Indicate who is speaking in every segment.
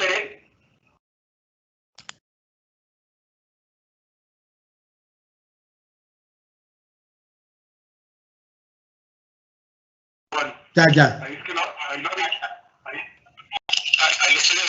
Speaker 1: usted. Bueno,
Speaker 2: Ya.
Speaker 1: ahí es que no, ahí no, ahí lo estoy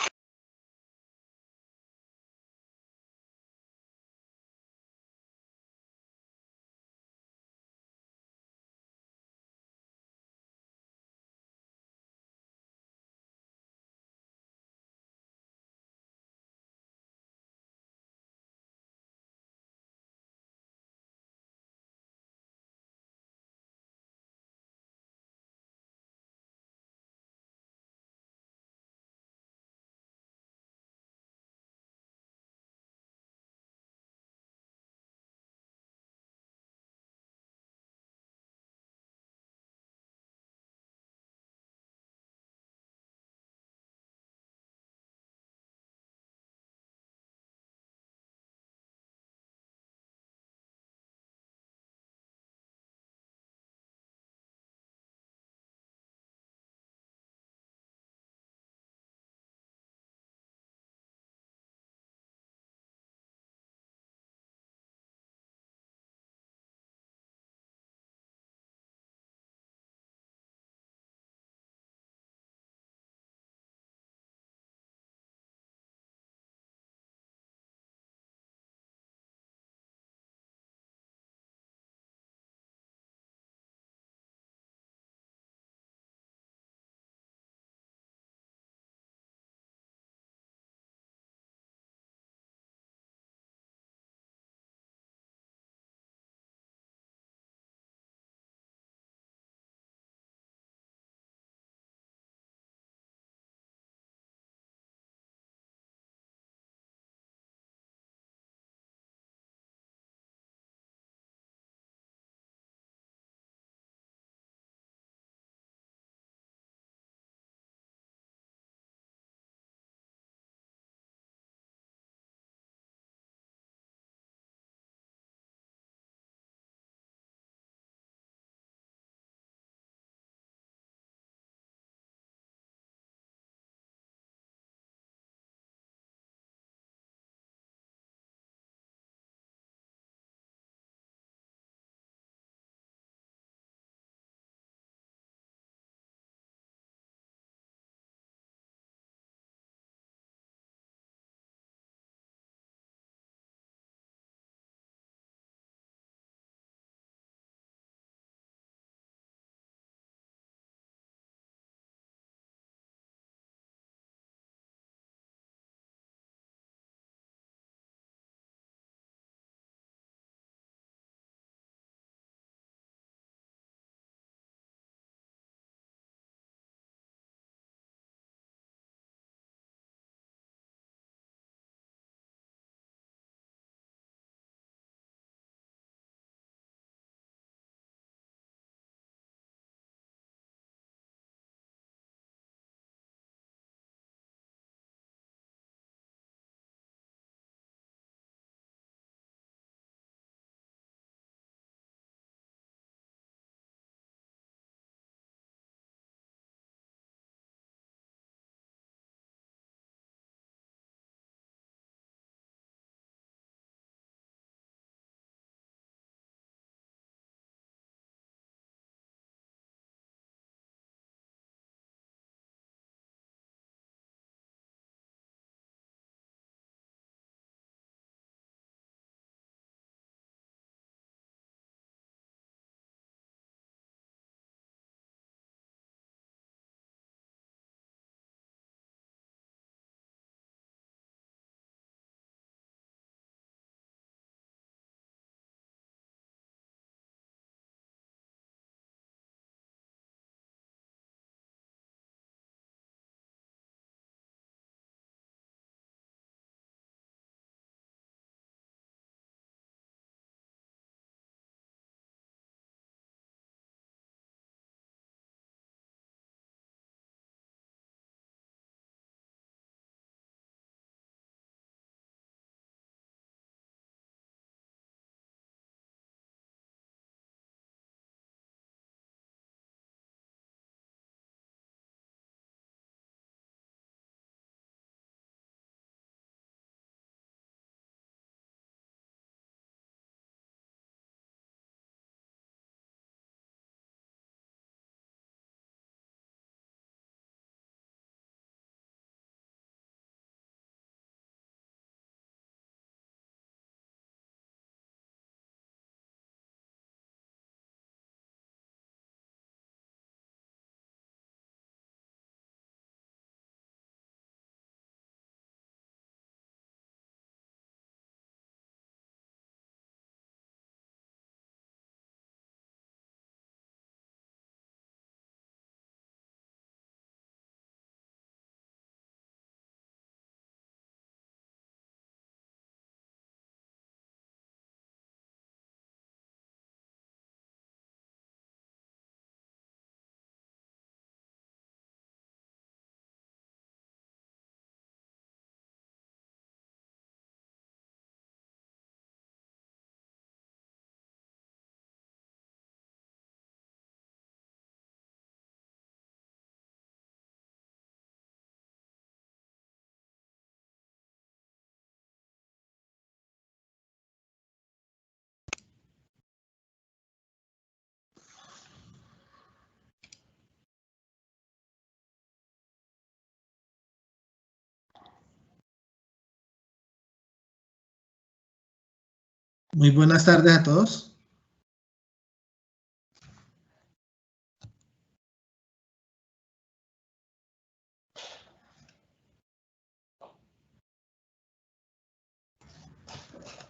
Speaker 1: Muy buenas tardes a todos.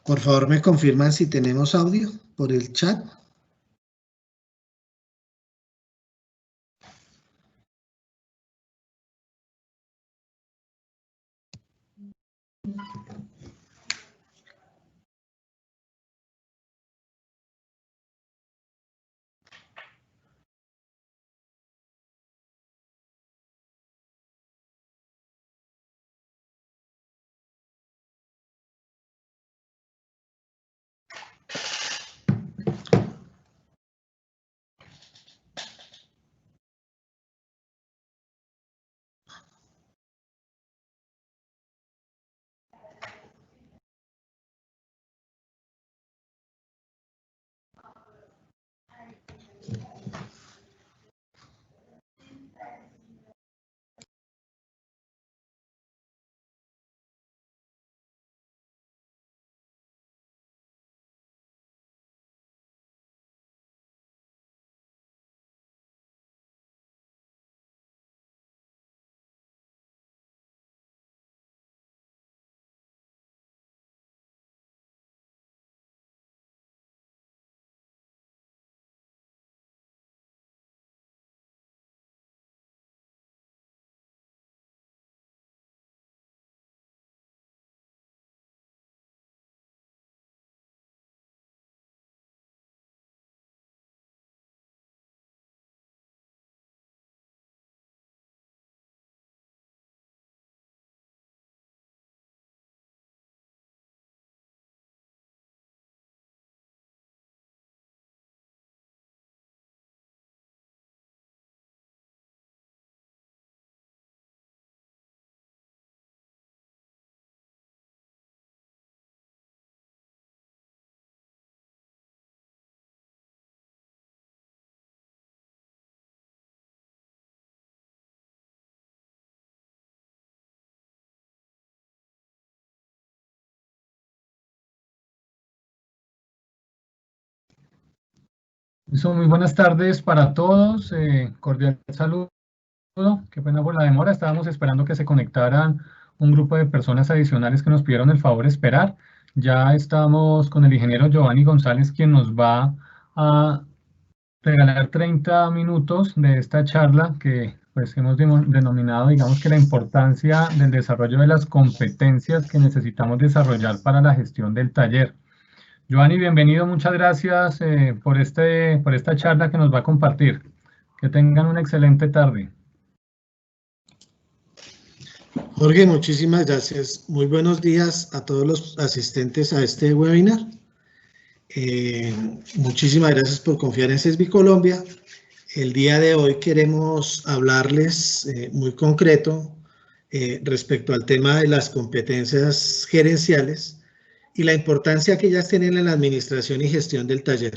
Speaker 1: Por favor, me confirman si tenemos audio por el chat.
Speaker 2: Muy buenas tardes para todos, cordial saludo, qué pena por la demora, estábamos esperando que se conectaran un grupo de personas adicionales que nos pidieron el favor de esperar. Ya estamos con el ingeniero Giovanni González, quien nos va a regalar 30 minutos de esta charla que pues hemos denominado, digamos, que la importancia del desarrollo de las competencias que necesitamos desarrollar para la gestión del taller. Giovanni, bienvenido, muchas gracias por esta charla que nos va a compartir. Que tengan una excelente tarde.
Speaker 1: Jorge, muchísimas gracias. Muy buenos días a todos los asistentes a este webinar. Muchísimas gracias por confiar en CESBI Colombia. El día de hoy queremos hablarles muy concreto respecto al tema de las competencias gerenciales y la importancia que ellas tienen en la administración y gestión del taller.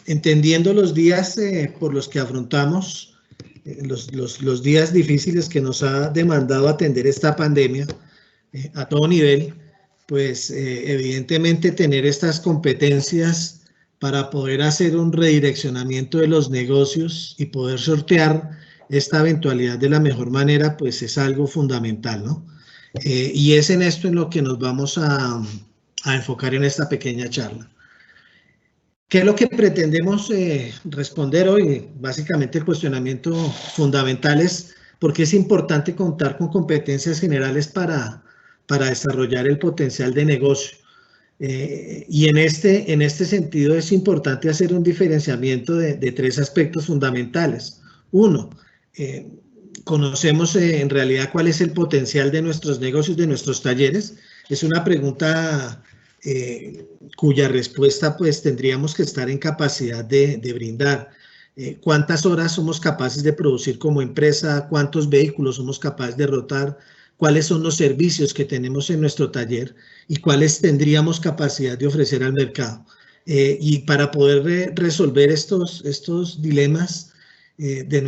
Speaker 1: Entendiendo los días por los que afrontamos, los días difíciles que nos ha demandado atender esta pandemia a todo nivel, pues evidentemente tener estas competencias para poder hacer un redireccionamiento de los negocios y poder sortear esta eventualidad de la mejor manera, pues es algo fundamental, ¿no? Y es en esto en lo que nos vamos a enfocar en esta pequeña charla. ¿Qué es lo que pretendemos responder hoy? Básicamente el cuestionamiento fundamental es por qué es importante contar con competencias generales para desarrollar el potencial de negocio. Y en este sentido es importante hacer un diferenciamiento de tres aspectos fundamentales. Uno, conocemos en realidad cuál es el potencial de nuestros negocios, de nuestros talleres. Es una pregunta cuya respuesta pues tendríamos que estar en capacidad de brindar. ¿Cuántas horas somos capaces de producir como empresa? ¿Cuántos vehículos somos capaces de rotar? ¿Cuáles son los servicios que tenemos en nuestro taller? ¿Y cuáles tendríamos capacidad de ofrecer al mercado? Y para poder resolver estos dilemas de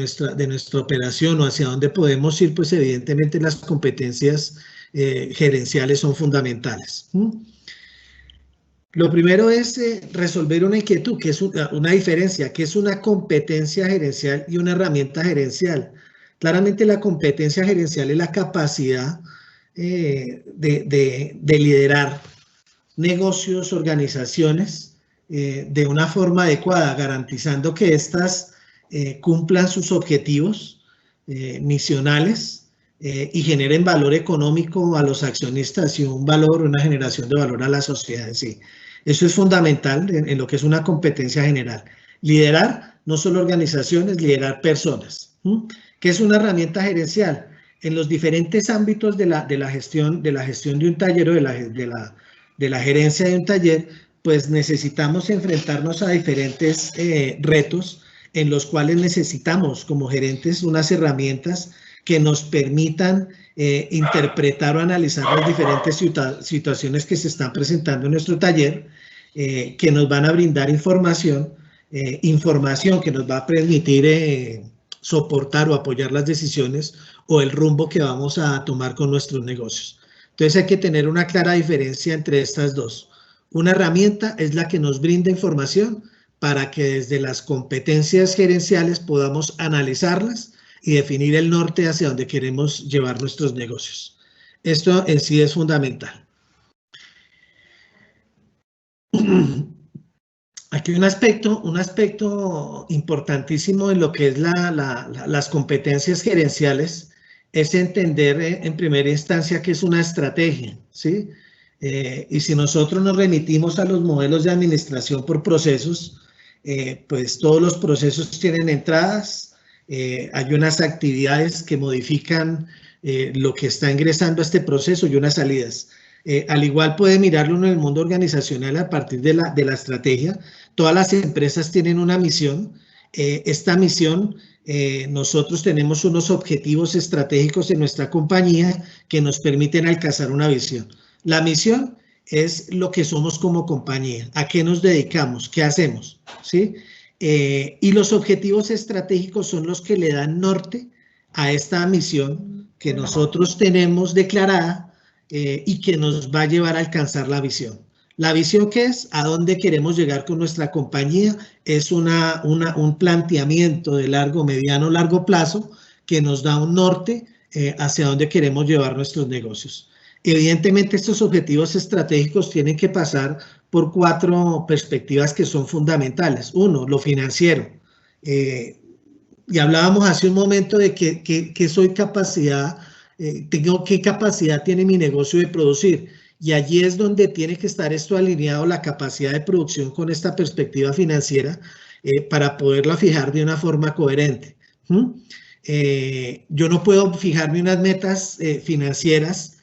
Speaker 1: nuestra operación o hacia dónde podemos ir, pues evidentemente las competencias gerenciales son fundamentales. Lo primero es resolver una inquietud, que es una diferencia, que es una competencia gerencial y una herramienta gerencial. Claramente la competencia gerencial es la capacidad de liderar negocios, organizaciones de una forma adecuada, garantizando que éstas cumplan sus objetivos misionales y generen valor económico a los accionistas y un valor, una generación de valor a la sociedad en sí. Eso es fundamental en lo que es una competencia general. Liderar no solo organizaciones, liderar personas. ¿Qué es una herramienta gerencial? En los diferentes ámbitos de la gestión de un taller o de la gerencia de un taller, pues necesitamos enfrentarnos a diferentes retos en los cuales necesitamos como gerentes unas herramientas que nos permitan interpretar o analizar las diferentes situaciones que se están presentando en nuestro taller, que nos van a brindar información que nos va a permitir soportar o apoyar las decisiones o el rumbo que vamos a tomar con nuestros negocios. Entonces hay que tener una clara diferencia entre estas dos. Una herramienta es la que nos brinda información para que desde las competencias gerenciales podamos analizarlas y definir el norte hacia donde queremos llevar nuestros negocios. Esto en sí es fundamental. Aquí un aspecto importantísimo en lo que es las competencias gerenciales es entender en primera instancia qué es una estrategia, ¿sí? Y si nosotros nos remitimos a los modelos de administración por procesos, pues todos los procesos tienen entradas, hay unas actividades que modifican lo que está ingresando a este proceso y unas salidas. Al igual puede mirarlo en el mundo organizacional a partir de la estrategia. Todas las empresas tienen una misión. Esta misión, nosotros tenemos unos objetivos estratégicos en nuestra compañía que nos permiten alcanzar una visión. La misión es lo que somos como compañía, a qué nos dedicamos, qué hacemos, ¿sí? Y los objetivos estratégicos son los que le dan norte a esta misión que nosotros tenemos declarada y que nos va a llevar a alcanzar la visión. ¿La visión qué es? ¿A dónde queremos llegar con nuestra compañía? Es un planteamiento de largo, mediano, largo plazo que nos da un norte hacia dónde queremos llevar nuestros negocios. Evidentemente, estos objetivos estratégicos tienen que pasar por 4 perspectivas que son fundamentales. Uno, lo financiero. Y hablábamos hace un momento de que soy capacidad, qué capacidad tiene mi negocio de producir. Y allí es donde tiene que estar esto alineado, la capacidad de producción con esta perspectiva financiera para poderla fijar de una forma coherente. Yo no puedo fijarme unas metas financieras,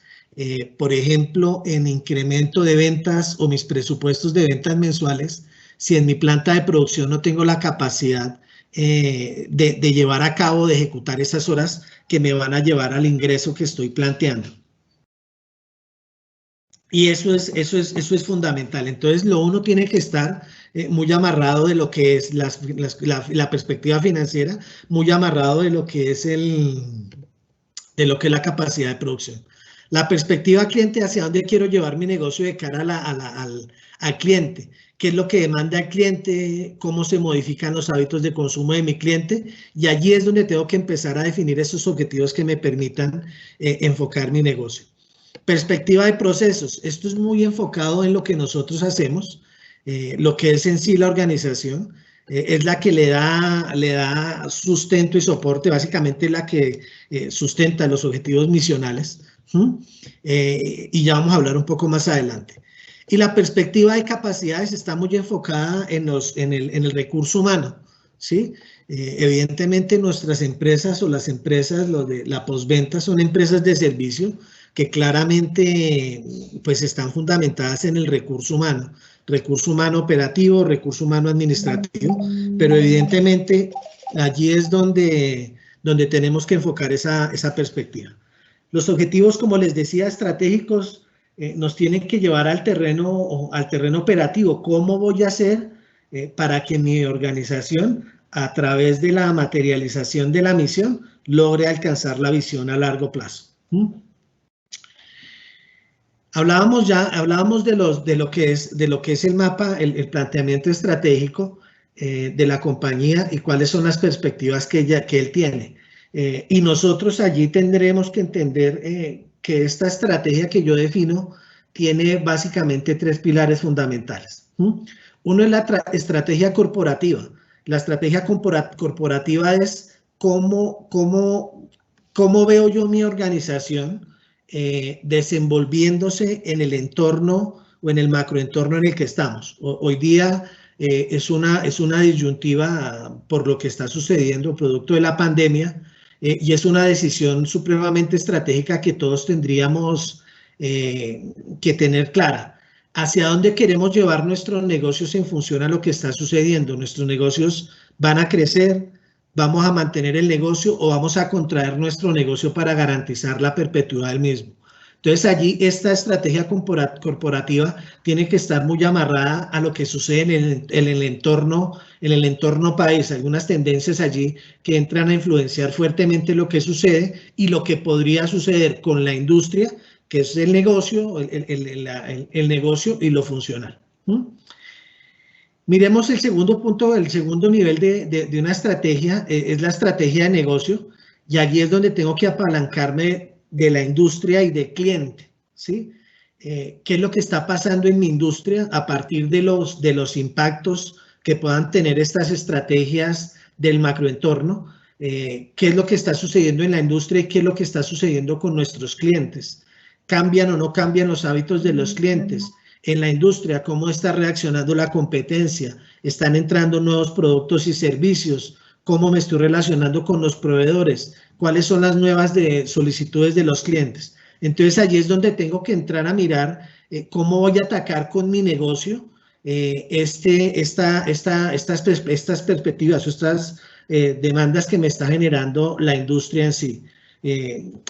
Speaker 1: por ejemplo, en incremento de ventas o mis presupuestos de ventas mensuales, si en mi planta de producción no tengo la capacidad de llevar a cabo, de ejecutar esas horas que me van a llevar al ingreso que estoy planteando. Y eso es fundamental. Entonces, uno tiene que estar muy amarrado de lo que es la perspectiva financiera, muy amarrado de lo que es la capacidad de producción. La perspectiva cliente, hacia dónde quiero llevar mi negocio de cara al cliente, qué es lo que demanda el cliente, cómo se modifican los hábitos de consumo de mi cliente, y allí es donde tengo que empezar a definir esos objetivos que me permitan enfocar mi negocio. Perspectiva de procesos. Esto es muy enfocado en lo que nosotros hacemos, lo que es en sí la organización. Es la que le da sustento y soporte, básicamente la que sustenta los objetivos misionales. Y ya vamos a hablar un poco más adelante. Y la perspectiva de capacidades está muy enfocada en el recurso humano, ¿sí? Evidentemente nuestras empresas o las empresas, los de la postventa, son empresas de servicio que claramente pues están fundamentadas en el recurso humano operativo, recurso humano administrativo, pero evidentemente allí es donde tenemos que enfocar esa perspectiva. Los objetivos, como les decía, estratégicos, nos tienen que llevar al terreno operativo. ¿Cómo voy a hacer para que mi organización, a través de la materialización de la misión, logre alcanzar la visión a largo plazo? Hablábamos de lo que es el mapa, el planteamiento estratégico de la compañía y cuáles son las perspectivas que él tiene. Y nosotros allí tendremos que entender que esta estrategia que yo defino tiene básicamente 3 pilares fundamentales. Uno es la estrategia corporativa. La estrategia corporativa es cómo veo yo mi organización desenvolviéndose en el entorno o en el macroentorno en el que estamos. Hoy día es una disyuntiva por lo que está sucediendo, producto de la pandemia, y es una decisión supremamente estratégica que todos tendríamos que tener clara. ¿Hacia dónde queremos llevar nuestros negocios en función a lo que está sucediendo? ¿Nuestros negocios van a crecer? ¿Vamos a mantener el negocio o vamos a contraer nuestro negocio para garantizar la perpetuidad del mismo? Entonces allí esta estrategia corporativa tiene que estar muy amarrada a lo que sucede en el entorno país. Algunas tendencias allí que entran a influenciar fuertemente lo que sucede y lo que podría suceder con la industria, que es el negocio, el negocio y lo funcional. Miremos el segundo punto, el segundo nivel de una estrategia, es la estrategia de negocio, y allí es donde tengo que apalancarme de la industria y del cliente, ¿sí? ¿Qué es lo que está pasando en mi industria a partir de los impactos que puedan tener estas estrategias del macroentorno? ¿Qué es lo que está sucediendo en la industria y qué es lo que está sucediendo con nuestros clientes? ¿Cambian o no cambian los hábitos de los clientes? En la industria, ¿cómo está reaccionando la competencia? ¿Están entrando nuevos productos y servicios? ¿Cómo me estoy relacionando con los proveedores? ¿Cuáles son las nuevas solicitudes de los clientes? Entonces allí es donde tengo que entrar a mirar cómo voy a atacar con mi negocio estas perspectivas o estas demandas que me está generando la industria en sí.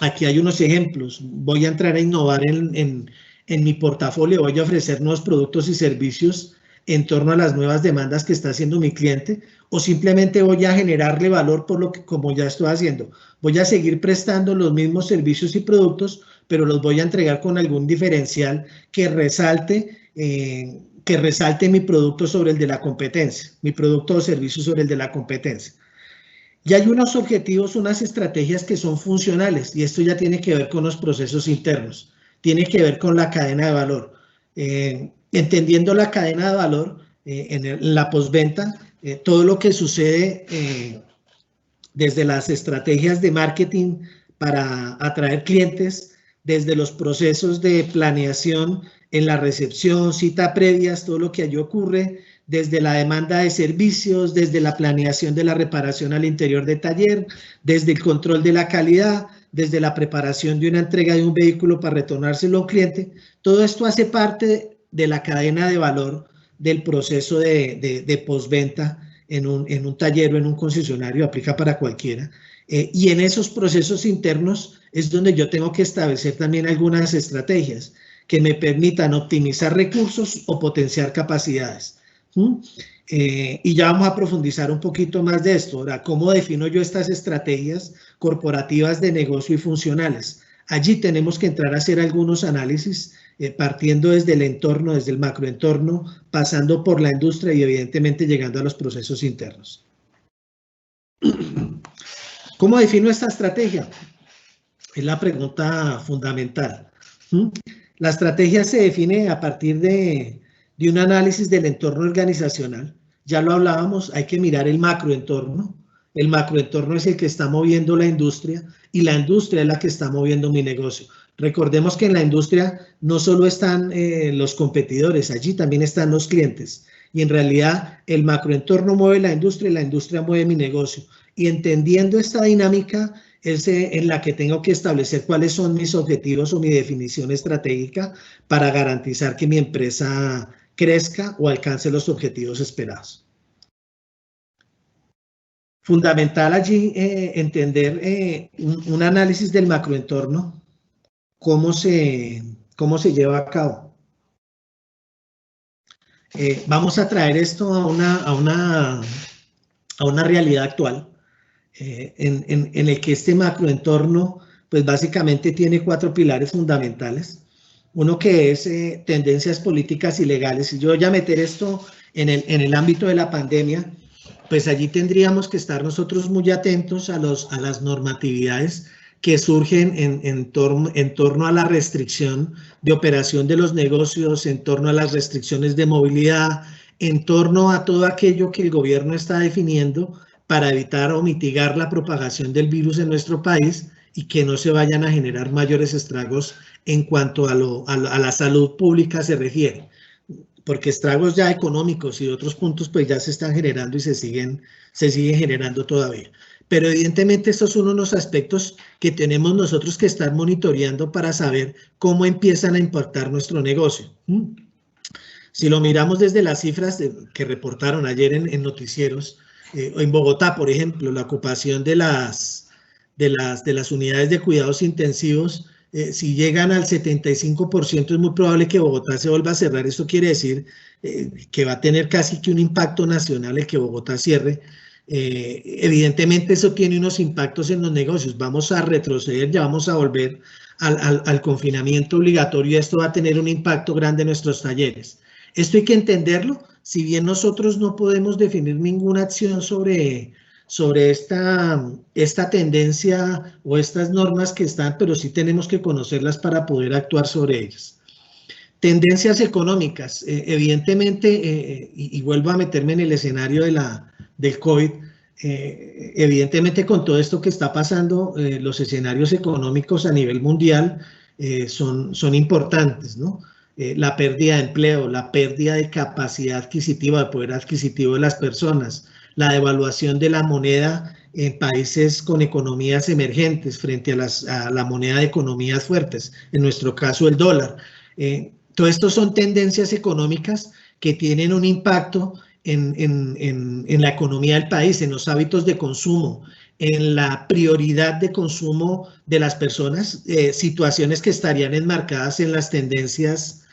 Speaker 1: Aquí hay unos ejemplos. Voy a entrar a innovar en mi portafolio, voy a ofrecer nuevos productos y servicios en torno a las nuevas demandas que está haciendo mi cliente, o simplemente voy a generarle valor por lo que, como ya estoy haciendo. Voy a seguir prestando los mismos servicios y productos, pero los voy a entregar con algún diferencial que resalte mi producto sobre el de la competencia, mi producto o servicio sobre el de la competencia. Y hay unos objetivos, unas estrategias que son funcionales, y esto ya tiene que ver con los procesos internos, tiene que ver con la cadena de valor. Entendiendo la cadena de valor en la postventa, todo lo que sucede desde las estrategias de marketing para atraer clientes, desde los procesos de planeación en la recepción, cita previas, todo lo que allí ocurre, desde la demanda de servicios, desde la planeación de la reparación al interior del taller, desde el control de la calidad, desde la preparación de una entrega de un vehículo para retornárselo a un cliente. Todo esto hace parte de la cadena de valor del proceso de postventa en un taller o en un concesionario, aplica para cualquiera. Y en esos procesos internos es donde yo tengo que establecer también algunas estrategias que me permitan optimizar recursos o potenciar capacidades. Y ya vamos a profundizar un poquito más de esto. Ahora, ¿cómo defino yo estas estrategias corporativas de negocio y funcionales? Allí tenemos que entrar a hacer algunos análisis partiendo desde el entorno, desde el macroentorno, pasando por la industria y evidentemente llegando a los procesos internos. ¿Cómo defino esta estrategia? Es la pregunta fundamental. La estrategia se define a partir de un análisis del entorno organizacional. Ya lo hablábamos, hay que mirar el macroentorno. El macroentorno es el que está moviendo la industria y la industria es la que está moviendo mi negocio. Recordemos que en la industria no solo están los competidores, allí también están los clientes. Y en realidad el macroentorno mueve la industria y la industria mueve mi negocio. Y entendiendo esta dinámica es en la que tengo que establecer cuáles son mis objetivos o mi definición estratégica para garantizar que mi empresa crezca o alcance los objetivos esperados. Fundamental allí entender un análisis del macroentorno, cómo se lleva a cabo. Vamos a traer esto a una realidad actual en el que este macroentorno pues básicamente tiene 4 pilares fundamentales. Uno que es tendencias políticas y legales. Si yo voy a meter esto en el ámbito de la pandemia, pues allí tendríamos que estar nosotros muy atentos a las normatividades que surgen en torno a la restricción de operación de los negocios, en torno a las restricciones de movilidad, en torno a todo aquello que el gobierno está definiendo para evitar o mitigar la propagación del virus en nuestro país y que no se vayan a generar mayores estragos en cuanto a la salud pública se refiere, porque estragos ya económicos y de otros puntos pues ya se están generando y se siguen generando todavía. Pero evidentemente estos son unos aspectos que tenemos nosotros que estar monitoreando para saber cómo empiezan a impactar nuestro negocio. Si lo miramos desde las cifras que reportaron ayer en noticieros, en Bogotá, por ejemplo, la ocupación de las unidades de cuidados intensivos, si llegan al 75%, es muy probable que Bogotá se vuelva a cerrar. Eso quiere decir que va a tener casi que un impacto nacional el que Bogotá cierre. Evidentemente eso tiene unos impactos en los negocios. Vamos a retroceder, ya vamos a volver al confinamiento obligatorio y esto va a tener un impacto grande en nuestros talleres. Esto hay que entenderlo, si bien nosotros no podemos definir ninguna acción sobre esta tendencia o estas normas que están, pero sí tenemos que conocerlas para poder actuar sobre ellas. Tendencias económicas, evidentemente, y vuelvo a meterme en el escenario del COVID, evidentemente con todo esto que está pasando, los escenarios económicos a nivel mundial son importantes, ¿no? La pérdida de empleo, la pérdida de capacidad adquisitiva, de poder adquisitivo de las personas, la devaluación de la moneda en países con economías emergentes frente a la moneda de economías fuertes, en nuestro caso el dólar. Todo esto son tendencias económicas que tienen un impacto en la economía del país, en los hábitos de consumo, en la prioridad de consumo de las personas, situaciones que estarían enmarcadas en las tendencias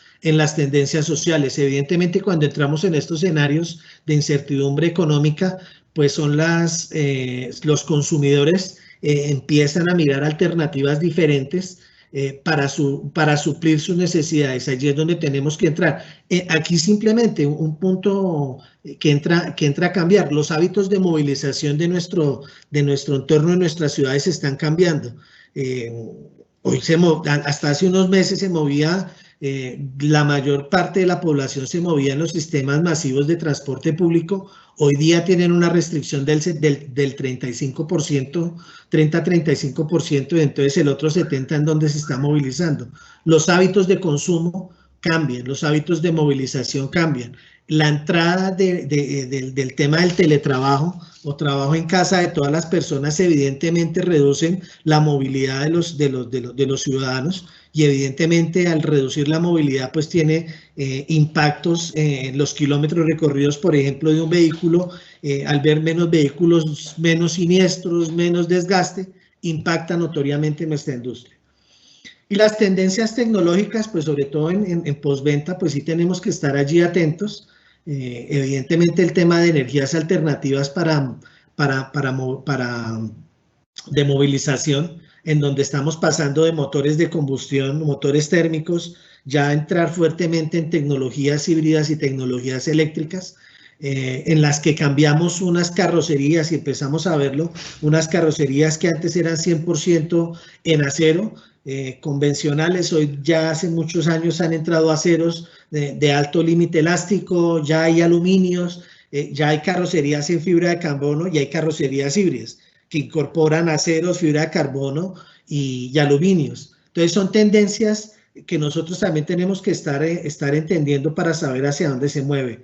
Speaker 1: sociales. Evidentemente, cuando entramos en estos escenarios de incertidumbre económica, pues son los consumidores empiezan a mirar alternativas diferentes para suplir sus necesidades. Allí es donde tenemos que entrar. Aquí simplemente un punto que entra a cambiar. Los hábitos de movilización de nuestro entorno, de nuestras ciudades están cambiando. Hoy hasta hace unos meses se movía, la mayor parte de la población se movía en los sistemas masivos de transporte público. Hoy día tienen una restricción del 35%, 30-35%, y entonces el otro 70% en donde se está movilizando. Los hábitos de consumo cambian, los hábitos de movilización cambian. La entrada del tema del teletrabajo o trabajo en casa de todas las personas evidentemente reducen la movilidad de los ciudadanos y evidentemente al reducir la movilidad pues tiene impactos en los kilómetros recorridos, por ejemplo, de un vehículo. Al ver menos vehículos, menos siniestros, menos desgaste, impacta notoriamente en nuestra industria. Y las tendencias tecnológicas, pues sobre todo en postventa, pues sí tenemos que estar allí atentos. Evidentemente el tema de energías alternativas de movilización, en donde estamos pasando de motores de combustión, motores térmicos, ya a entrar fuertemente en tecnologías híbridas y tecnologías eléctricas, en las que cambiamos unas carrocerías y empezamos a verlo, unas carrocerías que antes eran 100% en acero, convencionales, hoy ya hace muchos años han entrado aceros de alto límite elástico, ya hay aluminios, ya hay carrocerías en fibra de carbono y hay carrocerías híbridas que incorporan aceros, fibra de carbono y aluminios. Entonces son tendencias que nosotros también tenemos que estar entendiendo para saber hacia dónde se mueve.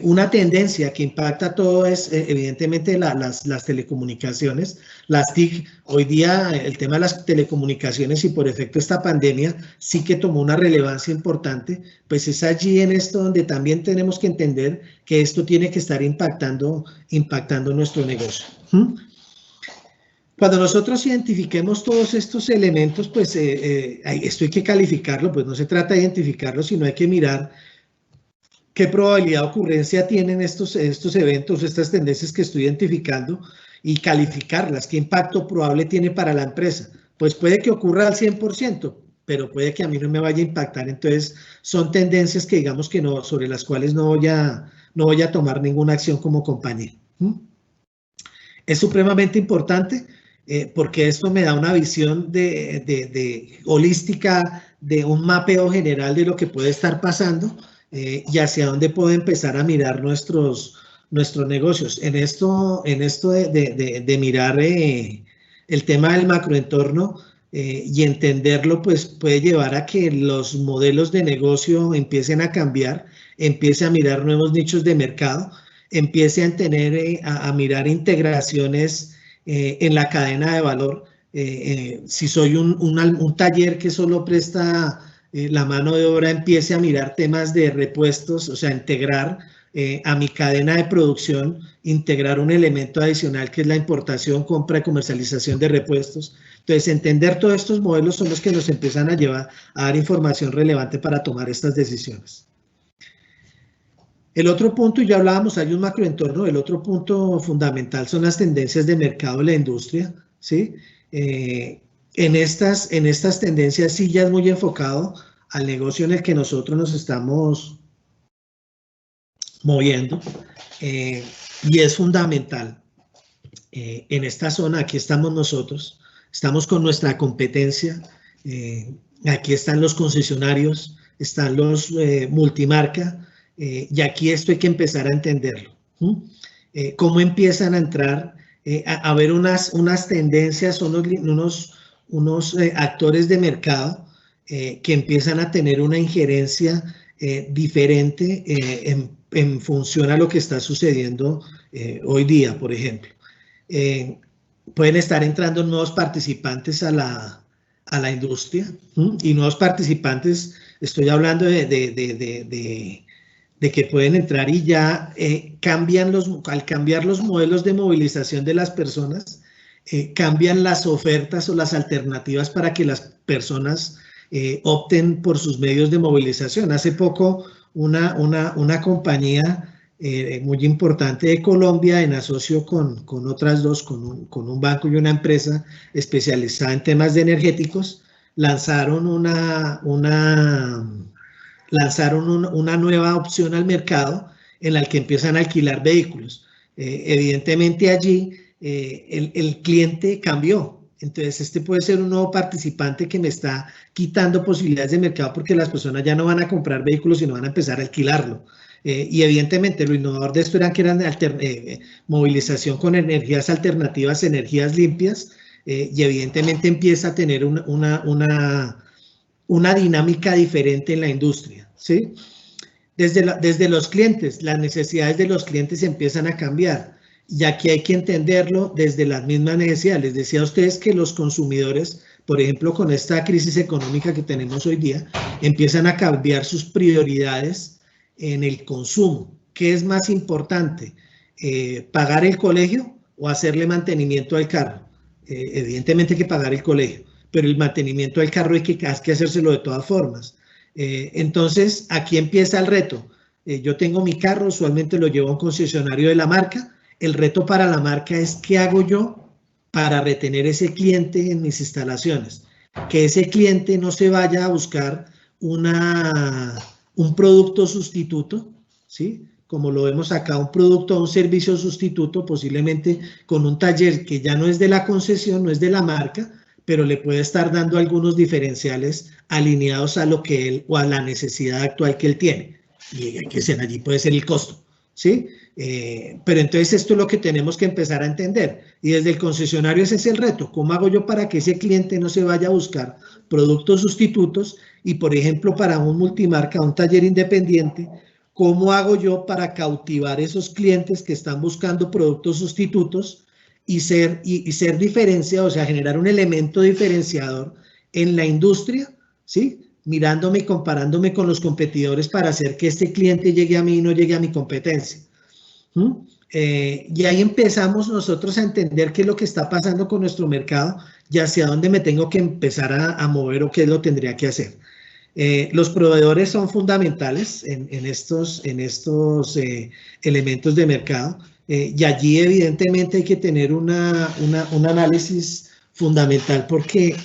Speaker 1: Una tendencia que impacta todo es evidentemente las telecomunicaciones, las TIC. Hoy día el tema de las telecomunicaciones y por efecto de esta pandemia sí que tomó una relevancia importante, pues es allí en esto donde también tenemos que entender que esto tiene que estar impactando nuestro negocio. Cuando nosotros identifiquemos todos estos elementos, pues esto hay que calificarlo, pues no se trata de identificarlo, sino hay que mirar qué probabilidad de ocurrencia tienen estos eventos, estas tendencias que estoy identificando y calificarlas, qué impacto probable tiene para la empresa. Pues puede que ocurra al 100%, pero puede que a mí no me vaya a impactar. Entonces, son tendencias que digamos que no, sobre las cuales no voy a tomar ninguna acción como compañía. Es supremamente importante porque esto me da una visión holística, de un mapeo general de lo que puede estar pasando y hacia dónde puedo empezar a mirar nuestros negocios. En esto de mirar el tema del macroentorno y entenderlo, pues puede llevar a que los modelos de negocio empiecen a cambiar, empiece a mirar nuevos nichos de mercado, empiece a mirar integraciones en la cadena de valor. Si soy un taller que solo presta la mano de obra, empiece a mirar temas de repuestos, o sea, integrar a mi cadena de producción, integrar un elemento adicional que es la importación, compra y comercialización de repuestos. Entonces, entender todos estos modelos son los que nos empiezan a llevar a dar información relevante para tomar estas decisiones. El otro punto, y ya hablábamos, hay un macroentorno, el otro punto fundamental son las tendencias de mercado de la industria, ¿sí? En estas tendencias sí ya es muy enfocado al negocio en el que nosotros nos estamos moviendo y es fundamental. En esta zona, aquí estamos nosotros, estamos con nuestra competencia, aquí están los concesionarios, están los multimarca, y aquí esto hay que empezar a entenderlo. ¿Cómo empiezan a entrar a ver unas tendencias, unos actores de mercado que empiezan a tener una injerencia diferente en función a lo que está sucediendo hoy día, por ejemplo? Pueden estar entrando nuevos participantes a la industria, y nuevos participantes, estoy hablando de que pueden entrar y ya al cambiar los modelos de movilización de las personas, cambian las ofertas o las alternativas para que las personas opten por sus medios de movilización. Hace poco una compañía muy importante de Colombia, en asocio con otras dos, con un banco y una empresa especializada en temas de energéticos, lanzaron una nueva opción al mercado en la que empiezan a alquilar vehículos. Evidentemente allí el cliente cambió. Entonces este puede ser un nuevo participante que me está quitando posibilidades de mercado porque las personas ya no van a comprar vehículos sino van a empezar a alquilarlo. Y evidentemente lo innovador de esto era que eran movilización con energías alternativas, energías limpias, y evidentemente empieza a tener una dinámica diferente en la industria, ¿sí? Desde los clientes, las necesidades de los clientes empiezan a cambiar, y aquí hay que entenderlo desde las mismas necesidades. Les decía a ustedes que los consumidores, por ejemplo, con esta crisis económica que tenemos hoy día, empiezan a cambiar sus prioridades en el consumo. ¿Qué es más importante? ¿Pagar el colegio o hacerle mantenimiento al carro? Evidentemente hay que pagar el colegio, pero el mantenimiento del carro hay que hacérselo de todas formas. Entonces, aquí empieza el reto. Yo tengo mi carro, usualmente lo llevo a un concesionario de la marca. El reto para la marca es qué hago yo para retener ese cliente en mis instalaciones. Que ese cliente no se vaya a buscar un producto sustituto, ¿sí? Como lo vemos acá, un producto o un servicio sustituto, posiblemente con un taller que ya no es de la concesión, no es de la marca, pero le puede estar dando algunos diferenciales alineados a lo que él o a la necesidad actual que él tiene. Y hay que ser, allí puede ser el costo, ¿sí? Pero entonces esto es lo que tenemos que empezar a entender. Y desde el concesionario ese es el reto. ¿Cómo hago yo para que ese cliente no se vaya a buscar productos sustitutos? Y, por ejemplo, para un multimarca, un taller independiente, ¿cómo hago yo para cautivar esos clientes que están buscando productos sustitutos y ser diferenciados, o sea, generar un elemento diferenciador en la industria, ¿sí? Mirándome y comparándome con los competidores para hacer que este cliente llegue a mí y no llegue a mi competencia. Y ahí empezamos nosotros a entender qué es lo que está pasando con nuestro mercado y hacia dónde me tengo que empezar a mover o qué lo tendría que hacer. Los proveedores son fundamentales en estos elementos de mercado, y allí evidentemente hay que tener un análisis fundamental porque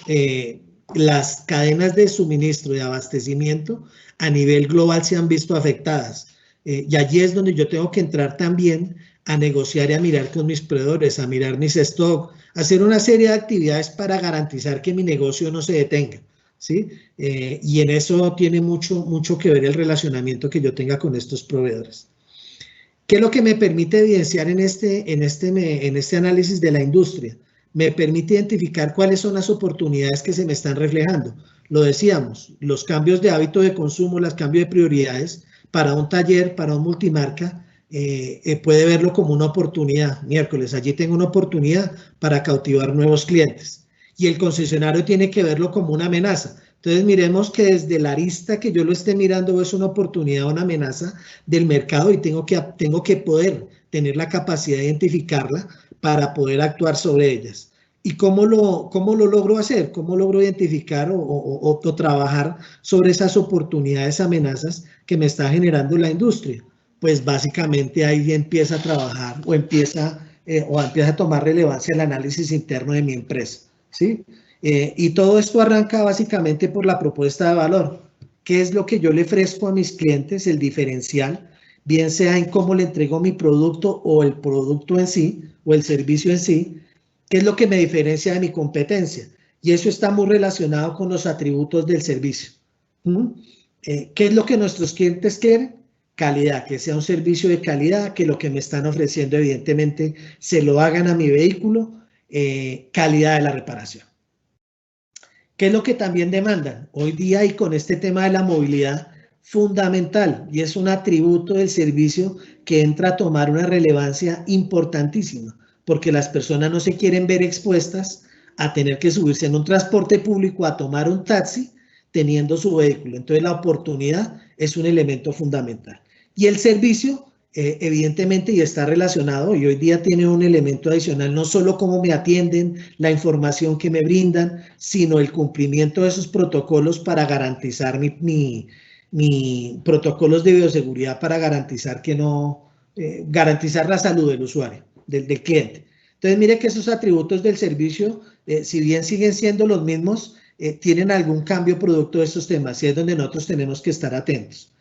Speaker 1: las cadenas de suministro, de abastecimiento a nivel global se han visto afectadas. Y allí es donde yo tengo que entrar también a negociar y a mirar con mis proveedores, a mirar mis stock, hacer una serie de actividades para garantizar que mi negocio no se detenga, ¿sí? Y en eso tiene mucho que ver el relacionamiento que yo tenga con estos proveedores. ¿Qué es lo que me permite evidenciar en este análisis de la industria? Me permite identificar cuáles son las oportunidades que se me están reflejando. Lo decíamos, los cambios de hábito de consumo, los cambios de prioridades para un taller, para un multimarca, puede verlo como una oportunidad. Miércoles, allí tengo una oportunidad para cautivar nuevos clientes. Y el concesionario tiene que verlo como una amenaza. Entonces miremos que desde la arista que yo lo esté mirando es una oportunidad o una amenaza del mercado y tengo que poder tener la capacidad de identificarla para poder actuar sobre ellas. ¿Y cómo lo logro hacer? ¿Cómo logro identificar o trabajar sobre esas oportunidades, amenazas que me está generando la industria? Pues básicamente ahí empieza a trabajar o empieza a tomar relevancia el análisis interno de mi empresa, ¿sí? Y todo esto arranca básicamente por la propuesta de valor. ¿Qué es lo que yo le ofrezco a mis clientes? El diferencial, bien sea en cómo le entrego mi producto o el producto en sí, o el servicio en sí. ¿Qué es lo que me diferencia de mi competencia? Y eso está muy relacionado con los atributos del servicio. ¿Qué es lo que nuestros clientes quieren? Calidad, que sea un servicio de calidad, que lo que me están ofreciendo evidentemente se lo hagan a mi vehículo, calidad de la reparación. ¿Qué es lo que también demandan? Hoy día y con este tema de la movilidad, fundamental, y es un atributo del servicio que entra a tomar una relevancia importantísima, porque las personas no se quieren ver expuestas a tener que subirse en un transporte público, a tomar un taxi, teniendo su vehículo. Entonces la oportunidad es un elemento fundamental. Y el servicio, evidentemente, y está relacionado, y hoy día tiene un elemento adicional, no solo cómo me atienden, la información que me brindan, sino el cumplimiento de esos protocolos para garantizar mi protocolos de bioseguridad para garantizar garantizar la salud del usuario, del cliente. Entonces, mire que esos atributos del servicio, si bien siguen siendo los mismos, tienen algún cambio producto de estos temas, y es donde nosotros tenemos que estar atentos.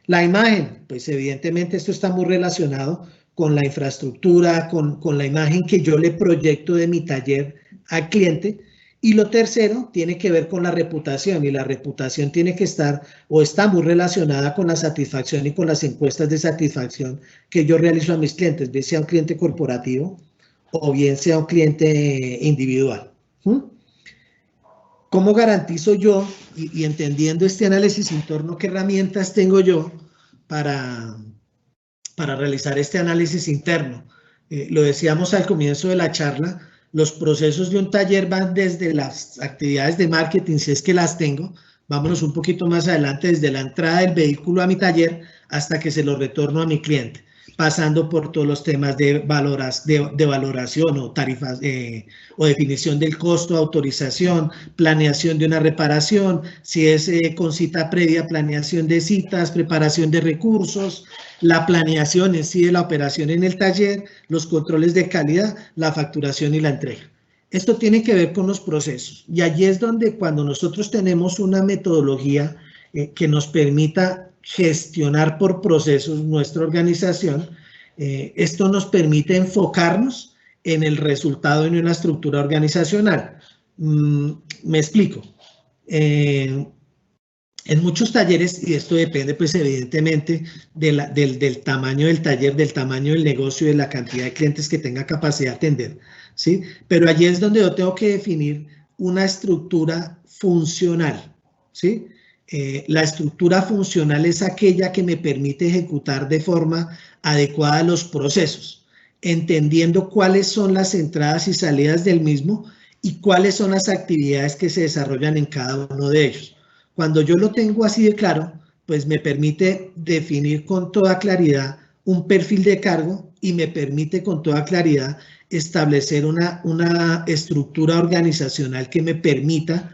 Speaker 1: La imagen, pues evidentemente esto está muy relacionado con la infraestructura, con la imagen que yo le proyecto de mi taller al cliente. Y lo tercero tiene que ver con la reputación, y la reputación tiene que estar o está muy relacionada con la satisfacción y con las encuestas de satisfacción que yo realizo a mis clientes, bien sea un cliente corporativo o bien sea un cliente individual. ¿Cómo garantizo yo, y entendiendo este análisis interno, qué herramientas tengo yo para realizar este análisis interno? Lo decíamos al comienzo de la charla, los procesos de un taller van desde las actividades de marketing, si es que las tengo, vámonos un poquito más adelante, desde la entrada del vehículo a mi taller hasta que se lo retorno a mi cliente, pasando por todos los temas de valoración o tarifas o definición del costo, autorización, planeación de una reparación, si es con cita previa, planeación de citas, preparación de recursos, la planeación en sí de la operación en el taller, los controles de calidad, la facturación y la entrega. Esto tiene que ver con los procesos, y allí es donde cuando nosotros tenemos una metodología que nos permita gestionar por procesos nuestra organización, esto nos permite enfocarnos en el resultado en una estructura organizacional. Me explico. En muchos talleres, y esto depende pues evidentemente del tamaño del taller, del tamaño del negocio, de la cantidad de clientes que tenga capacidad de atender, ¿sí? Pero allí es donde yo tengo que definir una estructura funcional, ¿sí? La estructura funcional es aquella que me permite ejecutar de forma adecuada los procesos, entendiendo cuáles son las entradas y salidas del mismo y cuáles son las actividades que se desarrollan en cada uno de ellos. Cuando yo lo tengo así de claro, pues me permite definir con toda claridad un perfil de cargo y me permite con toda claridad establecer una estructura organizacional que me permita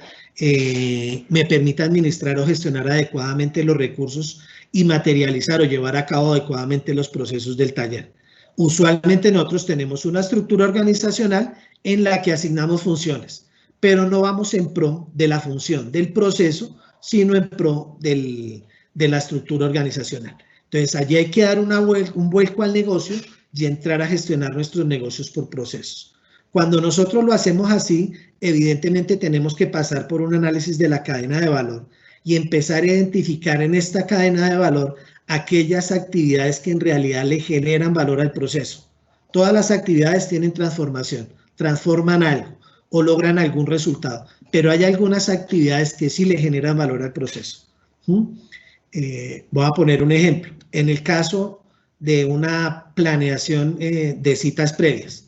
Speaker 1: administrar o gestionar adecuadamente los recursos y materializar o llevar a cabo adecuadamente los procesos del taller. Usualmente nosotros tenemos una estructura organizacional en la que asignamos funciones. pero no vamos en pro de la función del proceso, sino en pro de la estructura organizacional. Entonces, allí hay que dar un vuelco al negocio y entrar a gestionar nuestros negocios por procesos. Cuando nosotros lo hacemos así, evidentemente tenemos que pasar por un análisis de la cadena de valor y empezar a identificar en esta cadena de valor aquellas actividades que en realidad le generan valor al proceso. Todas las actividades tienen transformación, transforman algo o logran algún resultado, pero hay algunas actividades que sí le generan valor al proceso. Voy a poner un ejemplo. En el caso de una planeación de citas previas,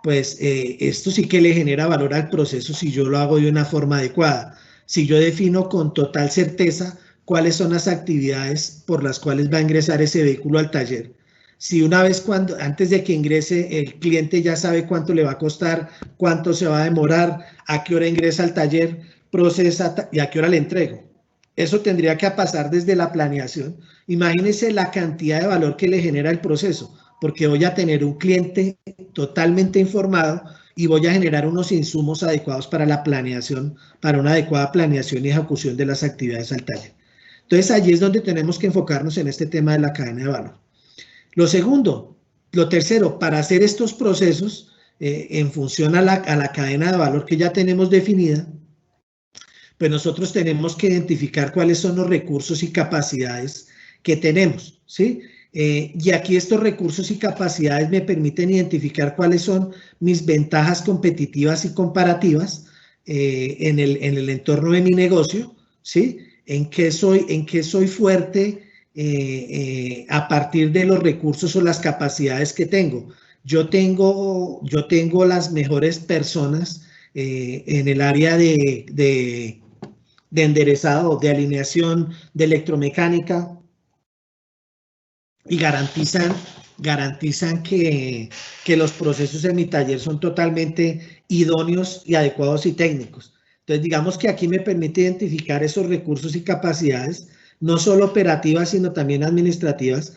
Speaker 1: pues esto sí que le genera valor al proceso si yo lo hago de una forma adecuada. Si yo defino con total certeza cuáles son las actividades por las cuales va a ingresar ese vehículo al taller. Si una vez antes de que ingrese el cliente ya sabe cuánto le va a costar, cuánto se va a demorar, a qué hora ingresa al taller, procesa y a qué hora le entrego. Eso tendría que pasar desde la planeación. Imagínense la cantidad de valor que le genera el proceso, porque voy a tener un cliente totalmente informado y voy a generar unos insumos adecuados para la planeación, para una adecuada planeación y ejecución de las actividades al taller. Entonces, allí es donde tenemos que enfocarnos en este tema de la cadena de valor. Lo tercero, para hacer estos procesos en función a la cadena de valor que ya tenemos definida, pues nosotros tenemos que identificar cuáles son los recursos y capacidades que tenemos, ¿sí? Y aquí estos recursos y capacidades me permiten identificar cuáles son mis ventajas competitivas y comparativas en el entorno de mi negocio, ¿sí? En qué soy fuerte a partir de los recursos o las capacidades que tengo. Yo tengo las mejores personas en el área de enderezado, de alineación, de electromecánica, y garantizan que los procesos en mi taller son totalmente idóneos y adecuados y técnicos. Entonces, digamos que aquí me permite identificar esos recursos y capacidades, no solo operativas, sino también administrativas,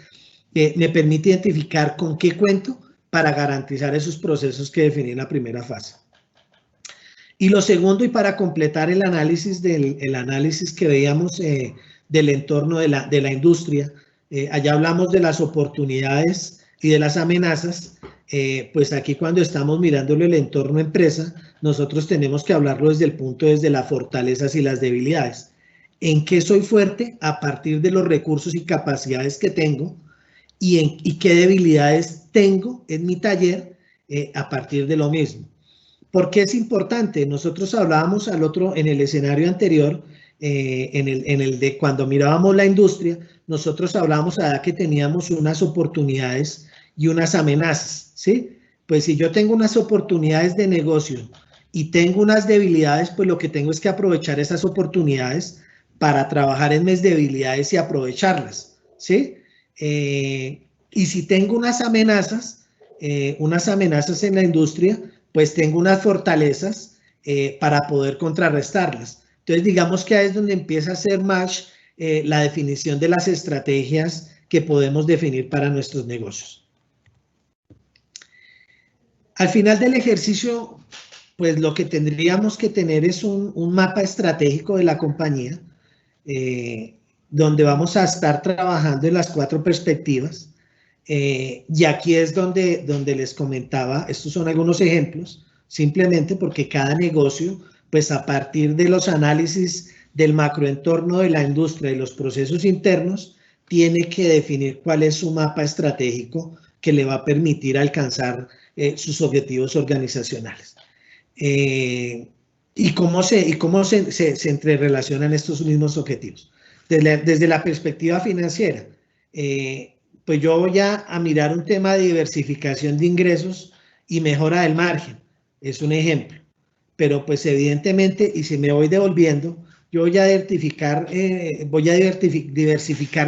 Speaker 1: me permite identificar con qué cuento para garantizar esos procesos que definí en la primera fase. Y lo segundo, y para completar el análisis que veíamos del entorno de la industria, allá hablamos de las oportunidades y de las amenazas, pues aquí cuando estamos mirándolo el entorno empresa, nosotros tenemos que hablarlo desde las fortalezas y las debilidades. ¿En qué soy fuerte? A partir de los recursos y capacidades que tengo, y qué debilidades tengo en mi taller a partir de lo mismo. ¿Por qué es importante? Nosotros hablábamos en el escenario anterior, en el de cuando mirábamos la industria, nosotros hablábamos que teníamos unas oportunidades y unas amenazas, ¿sí? Pues si yo tengo unas oportunidades de negocio y tengo unas debilidades, pues lo que tengo es que aprovechar esas oportunidades para trabajar en mis debilidades y aprovecharlas, ¿sí? Y si tengo unas amenazas en la industria, pues tengo unas fortalezas para poder contrarrestarlas. Entonces, digamos que ahí es donde empieza a hacer match la definición de las estrategias que podemos definir para nuestros negocios. Al final del ejercicio, pues lo que tendríamos que tener es un mapa estratégico de la compañía, donde vamos a estar trabajando en las 4 perspectivas. Y aquí es donde les comentaba, estos son algunos ejemplos, simplemente porque cada negocio, pues a partir de los análisis del macroentorno de la industria y los procesos internos, tiene que definir cuál es su mapa estratégico que le va a permitir alcanzar sus objetivos organizacionales. Y cómo se entrerelacionan estos mismos objetivos. Desde la perspectiva financiera, pues yo voy a mirar un tema de diversificación de ingresos y mejora del margen, es un ejemplo. Pero pues evidentemente, y si me voy devolviendo, yo voy a diversificar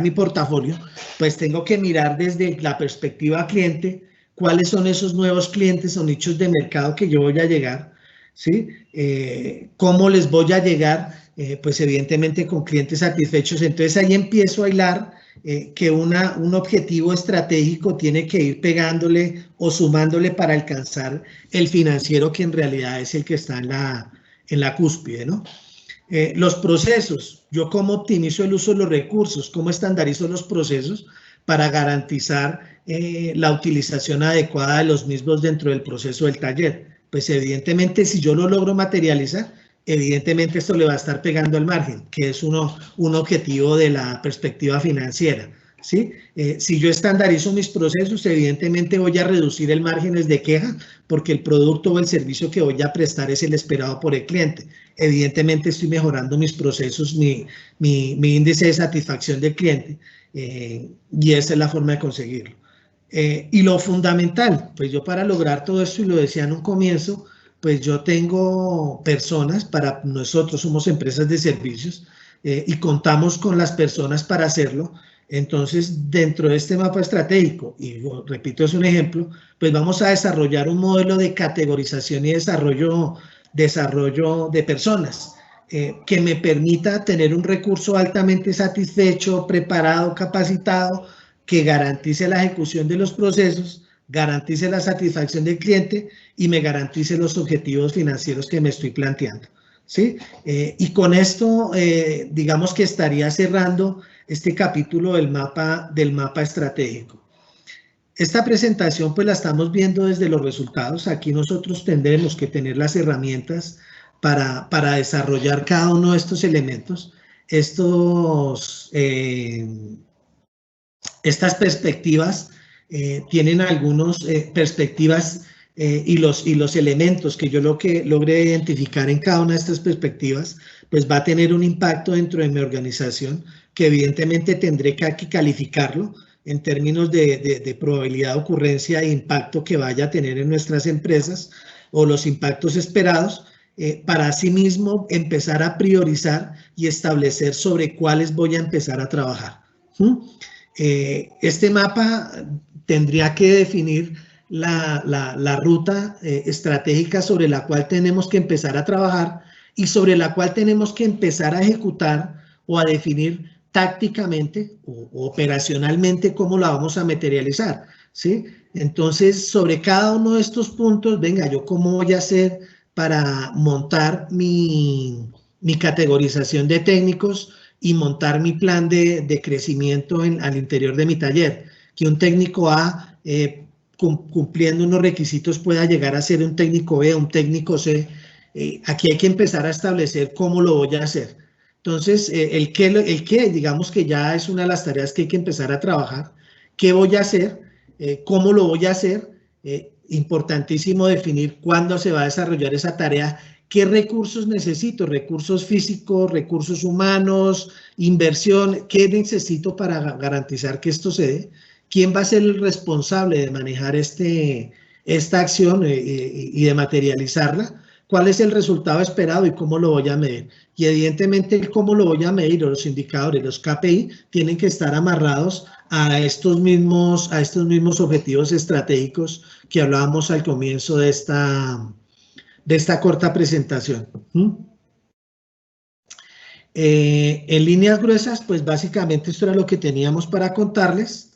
Speaker 1: mi portafolio, pues tengo que mirar desde la perspectiva cliente, cuáles son esos nuevos clientes o nichos de mercado que yo voy a llegar, ¿sí? ¿Cómo les voy a llegar? Pues evidentemente con clientes satisfechos. Entonces ahí empiezo a hilar que un objetivo estratégico tiene que ir pegándole o sumándole para alcanzar el financiero, que en realidad es el que está la cúspide, ¿no? Los procesos, yo cómo optimizo el uso de los recursos, cómo estandarizo los procesos para garantizar la utilización adecuada de los mismos dentro del proceso del taller. Pues evidentemente si yo lo logro materializar, evidentemente esto le va a estar pegando al margen, que es un objetivo de la perspectiva financiera, ¿sí? Si yo estandarizo mis procesos, evidentemente voy a reducir el márgenes de queja porque el producto o el servicio que voy a prestar es el esperado por el cliente. Evidentemente estoy mejorando mis procesos, mi índice de satisfacción del cliente y esa es la forma de conseguirlo. Y lo fundamental, pues yo para lograr todo esto, y lo decía en un comienzo, pues yo tengo personas, para nosotros somos empresas de servicios y contamos con las personas para hacerlo. Entonces, dentro de este mapa estratégico, y repito, es un ejemplo, pues vamos a desarrollar un modelo de categorización y desarrollo de personas que me permita tener un recurso altamente satisfecho, preparado, capacitado, que garantice la ejecución de los procesos, garantice la satisfacción del cliente y me garantice los objetivos financieros que me estoy planteando, ¿sí? Y con esto, digamos que estaría cerrando este capítulo del mapa estratégico. Esta presentación pues la estamos viendo desde los resultados. Aquí nosotros tendremos que tener las herramientas para desarrollar cada uno de estos elementos. Estas perspectivas tienen algunas perspectivas y los elementos que yo logré identificar en cada una de estas perspectivas, pues va a tener un impacto dentro de mi organización que evidentemente tendré que calificarlo en términos de probabilidad de ocurrencia e impacto que vaya a tener en nuestras empresas o los impactos esperados, para asimismo empezar a priorizar y establecer sobre cuáles voy a empezar a trabajar. Este mapa tendría que definir la ruta estratégica sobre la cual tenemos que empezar a trabajar y sobre la cual tenemos que empezar a ejecutar o a definir tácticamente o operacionalmente cómo la vamos a materializar, ¿sí? Entonces, sobre cada uno de estos puntos, venga, yo cómo voy a hacer para montar mi categorización de técnicos y montar mi plan de crecimiento al interior de mi taller. Que un técnico A, cumpliendo unos requisitos, pueda llegar a ser un técnico B, un técnico C. Aquí hay que empezar a establecer cómo lo voy a hacer. Entonces, el qué, digamos que ya es una de las tareas que hay que empezar a trabajar. ¿Qué voy a hacer? ¿Cómo lo voy a hacer? Importantísimo definir cuándo se va a desarrollar esa tarea. ¿Qué recursos necesito? Recursos físicos, recursos humanos, inversión. ¿Qué necesito para garantizar que esto se dé? ¿Quién va a ser el responsable de manejar esta acción y de materializarla? ¿Cuál es el resultado esperado y cómo lo voy a medir? Y evidentemente el cómo lo voy a medir, o los indicadores, los KPI, tienen que estar amarrados a estos mismos objetivos estratégicos que hablábamos al comienzo de esta corta presentación. En líneas gruesas, pues básicamente esto era lo que teníamos para contarles.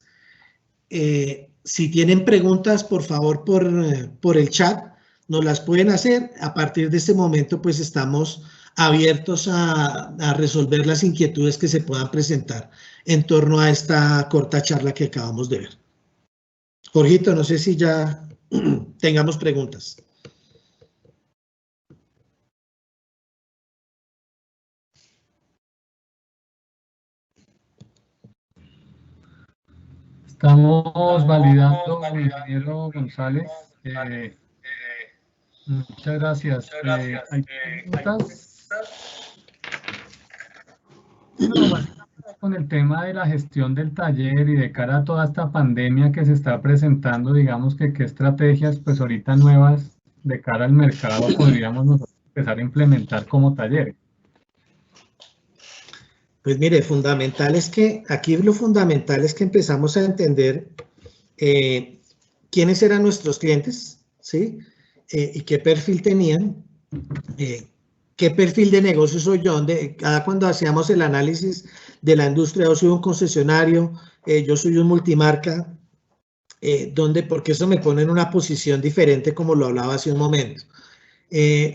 Speaker 1: Si tienen preguntas, por favor, por el chat, nos las pueden hacer. A partir de este momento, pues estamos abiertos a resolver las inquietudes que se puedan presentar en torno a esta corta charla que acabamos de ver. Jorgito, no sé si ya tengamos preguntas.
Speaker 2: Estamos validando, ingeniero González. Muchas gracias. ¿Hay preguntas? No, básicamente con el tema de la gestión del taller y de cara a toda esta pandemia que se está presentando, digamos que qué estrategias, pues ahorita nuevas de cara al mercado podríamos nosotros empezar a implementar como taller.
Speaker 1: Pues mire, aquí lo fundamental es que empezamos a entender quiénes eran nuestros clientes, ¿sí? Y qué perfil tenían, qué perfil de negocio soy yo, cuando hacíamos el análisis de la industria, yo soy un concesionario, yo soy un multimarca, porque eso me pone en una posición diferente como lo hablaba hace un momento.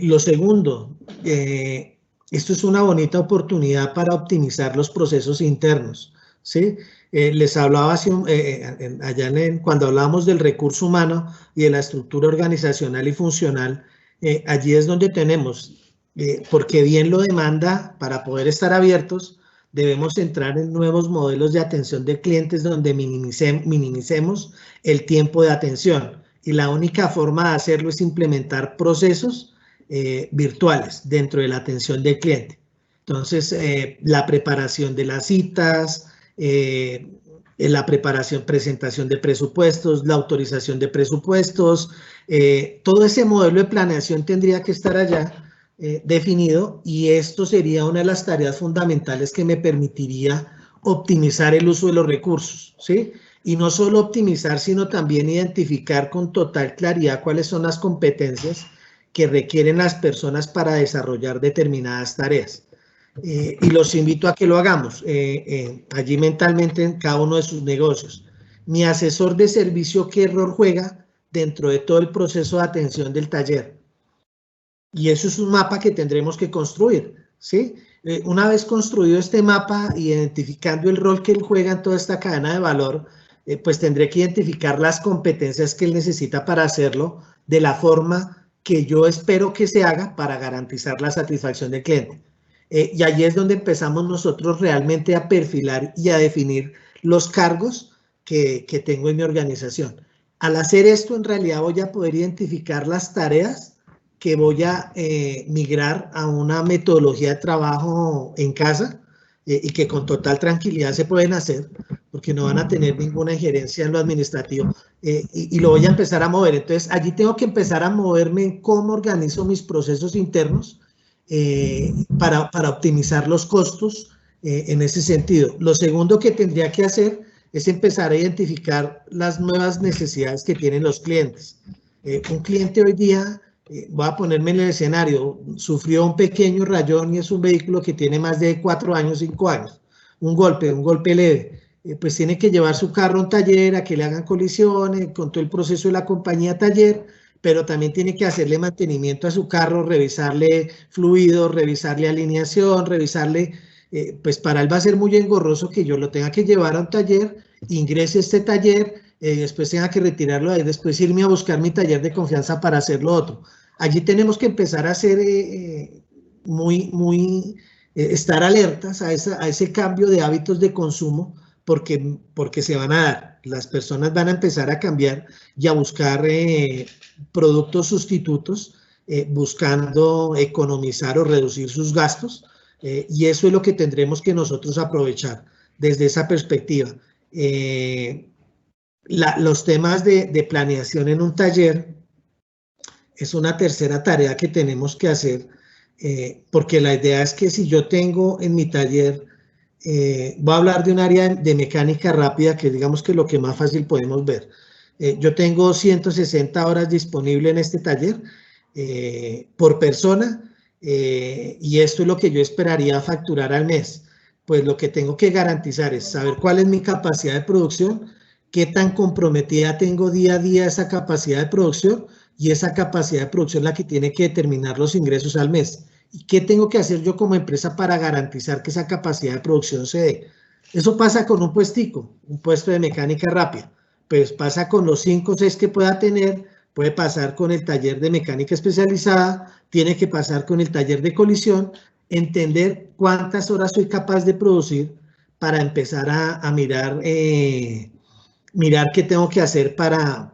Speaker 1: Lo segundo, esto es una bonita oportunidad para optimizar los procesos internos, ¿sí? Les hablaba cuando hablábamos del recurso humano y de la estructura organizacional y funcional, allí es donde tenemos, porque bien lo demanda, para poder estar abiertos, debemos entrar en nuevos modelos de atención de clientes donde minimicemos el tiempo de atención. Y la única forma de hacerlo es implementar procesos virtuales dentro de la atención del cliente. Entonces, la preparación de las citas, la preparación, presentación de presupuestos, la autorización de presupuestos, todo ese modelo de planeación tendría que estar allá definido, y esto sería una de las tareas fundamentales que me permitiría optimizar el uso de los recursos, ¿sí? Y no solo optimizar, sino también identificar con total claridad cuáles son las competencias que requieren las personas para desarrollar determinadas tareas. Y los invito a que lo hagamos allí mentalmente en cada uno de sus negocios. Mi asesor de servicio, ¿qué rol juega dentro de todo el proceso de atención del taller? Y eso es un mapa que tendremos que construir, ¿sí? Una vez construido este mapa, identificando el rol que él juega en toda esta cadena de valor, pues tendré que identificar las competencias que él necesita para hacerlo de la forma que yo espero que se haga para garantizar la satisfacción del cliente. Y allí es donde empezamos nosotros realmente a perfilar y a definir los cargos que tengo en mi organización. Al hacer esto, en realidad voy a poder identificar las tareas que voy a migrar a una metodología de trabajo en casa y que con total tranquilidad se pueden hacer, porque no van a tener ninguna injerencia en lo administrativo, y lo voy a empezar a mover. Entonces, allí tengo que empezar a moverme en cómo organizo mis procesos internos para optimizar los costos en ese sentido. Lo segundo que tendría que hacer es empezar a identificar las nuevas necesidades que tienen los clientes. Un cliente hoy día, voy a ponerme en el escenario, sufrió un pequeño rayón y es un vehículo que tiene más de 4 años, 5 años, un golpe leve, pues tiene que llevar su carro a un taller a que le hagan colisiones, con todo el proceso de la compañía taller, pero también tiene que hacerle mantenimiento a su carro, revisarle fluidos, revisarle alineación, revisarle, pues para él va a ser muy engorroso que yo lo tenga que llevar a un taller, ingrese a este taller, después tenga que retirarlo de ahí, después irme a buscar mi taller de confianza para hacer lo otro. Allí tenemos que empezar a hacer estar alertas a ese cambio de hábitos de consumo, porque se van a dar. Las personas van a empezar a cambiar y a buscar productos sustitutos, buscando economizar o reducir sus gastos, y eso es lo que tendremos que nosotros aprovechar desde esa perspectiva. Los temas de planeación en un taller es una tercera tarea que tenemos que hacer, porque la idea es que si yo tengo en mi taller, voy a hablar de un área de mecánica rápida, que digamos que es lo que más fácil podemos ver. Yo tengo 160 horas disponibles en este taller por persona, y esto es lo que yo esperaría facturar al mes. Pues lo que tengo que garantizar es saber cuál es mi capacidad de producción, qué tan comprometida tengo día a día esa capacidad de producción, y esa capacidad de producción es la que tiene que determinar los ingresos al mes. ¿Y qué tengo que hacer yo como empresa para garantizar que esa capacidad de producción se dé? Eso pasa con un puestico, un puesto de mecánica rápida. Pues pasa con los 5 o 6 que pueda tener, puede pasar con el taller de mecánica especializada, tiene que pasar con el taller de colisión, entender cuántas horas soy capaz de producir para empezar a mirar qué tengo que hacer para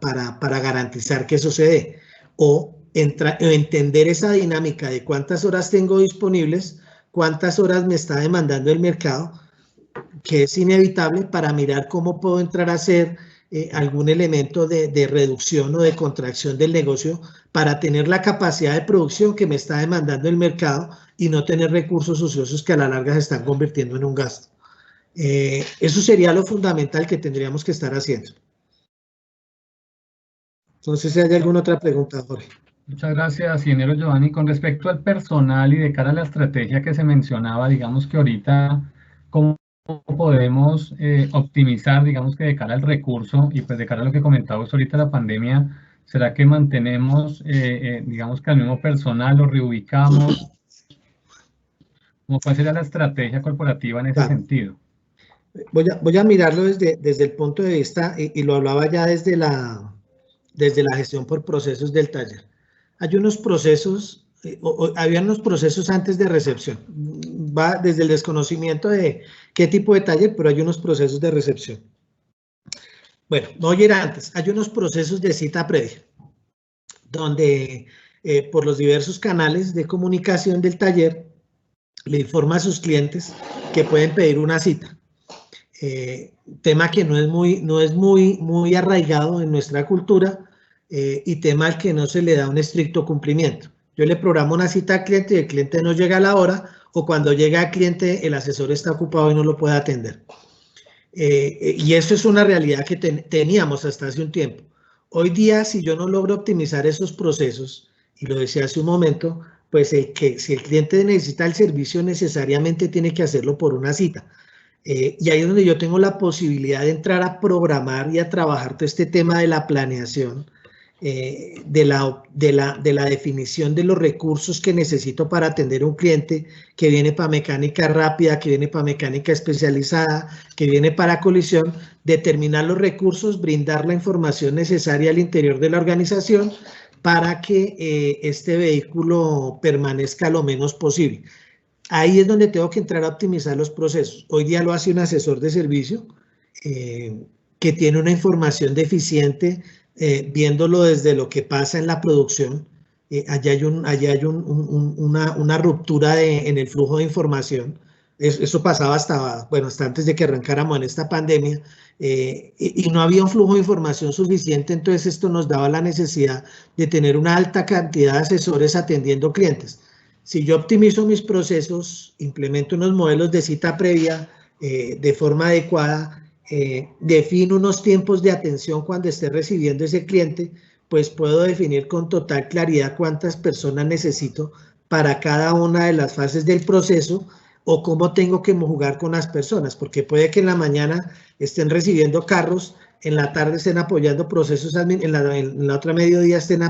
Speaker 1: garantizar que eso se dé. O entender esa dinámica de cuántas horas tengo disponibles, cuántas horas me está demandando el mercado, que es inevitable, para mirar cómo puedo entrar a hacer algún elemento de reducción o de contracción del negocio para tener la capacidad de producción que me está demandando el mercado y no tener recursos ociosos que a la larga se están convirtiendo en un gasto. Eso sería lo fundamental que tendríamos que estar haciendo. Entonces, si hay alguna otra pregunta, Jorge.
Speaker 2: Muchas gracias, ingeniero Giovanni. Con respecto al personal y de cara a la estrategia que se mencionaba, digamos que ahorita, ¿cómo podemos optimizar, digamos que de cara al recurso y pues de cara a lo que comentábamos ahorita, la pandemia, ¿Será que mantenemos, digamos que al mismo personal, lo reubicamos? ¿Cuál sería la estrategia corporativa en ese
Speaker 1: Claro.
Speaker 2: sentido?
Speaker 1: Voy a mirarlo desde el punto de vista, y lo hablaba ya desde la gestión por procesos del taller. Hay unos procesos, había unos procesos antes de recepción. Va desde el desconocimiento de qué tipo de taller, pero hay unos procesos de recepción. Bueno, no voy a ir antes. Hay unos procesos de cita previa, donde por los diversos canales de comunicación del taller, le informa a sus clientes que pueden pedir una cita. Tema que no es muy arraigado en nuestra cultura, y tema al que no se le da un estricto cumplimiento. Yo le programo una cita al cliente y el cliente no llega a la hora, o cuando llega el cliente el asesor está ocupado y no lo puede atender. Y eso es una realidad que teníamos hasta hace un tiempo. Hoy día, si yo no logro optimizar esos procesos, y lo decía hace un momento, pues si el cliente necesita el servicio, necesariamente tiene que hacerlo por una cita. Y ahí es donde yo tengo la posibilidad de entrar a programar y a trabajar todo este tema de la planeación, de la definición de los recursos que necesito para atender a un cliente que viene para mecánica rápida, que viene para mecánica especializada, que viene para colisión, determinar los recursos, brindar la información necesaria al interior de la organización para que este vehículo permanezca lo menos posible. Ahí es donde tengo que entrar a optimizar los procesos. Hoy día lo hace un asesor de servicio que tiene una información deficiente, viéndolo desde lo que pasa en la producción. Allá hay una ruptura en el flujo de información. Eso pasaba hasta antes de que arrancáramos en esta pandemia, y no había un flujo de información suficiente. Entonces esto nos daba la necesidad de tener una alta cantidad de asesores atendiendo clientes. Si yo optimizo mis procesos, implemento unos modelos de cita previa de forma adecuada, defino unos tiempos de atención cuando esté recibiendo ese cliente, pues puedo definir con total claridad cuántas personas necesito para cada una de las fases del proceso, o cómo tengo que jugar con las personas, porque puede que en la mañana estén recibiendo carros, en la tarde estén apoyando procesos, en la otra mediodía estén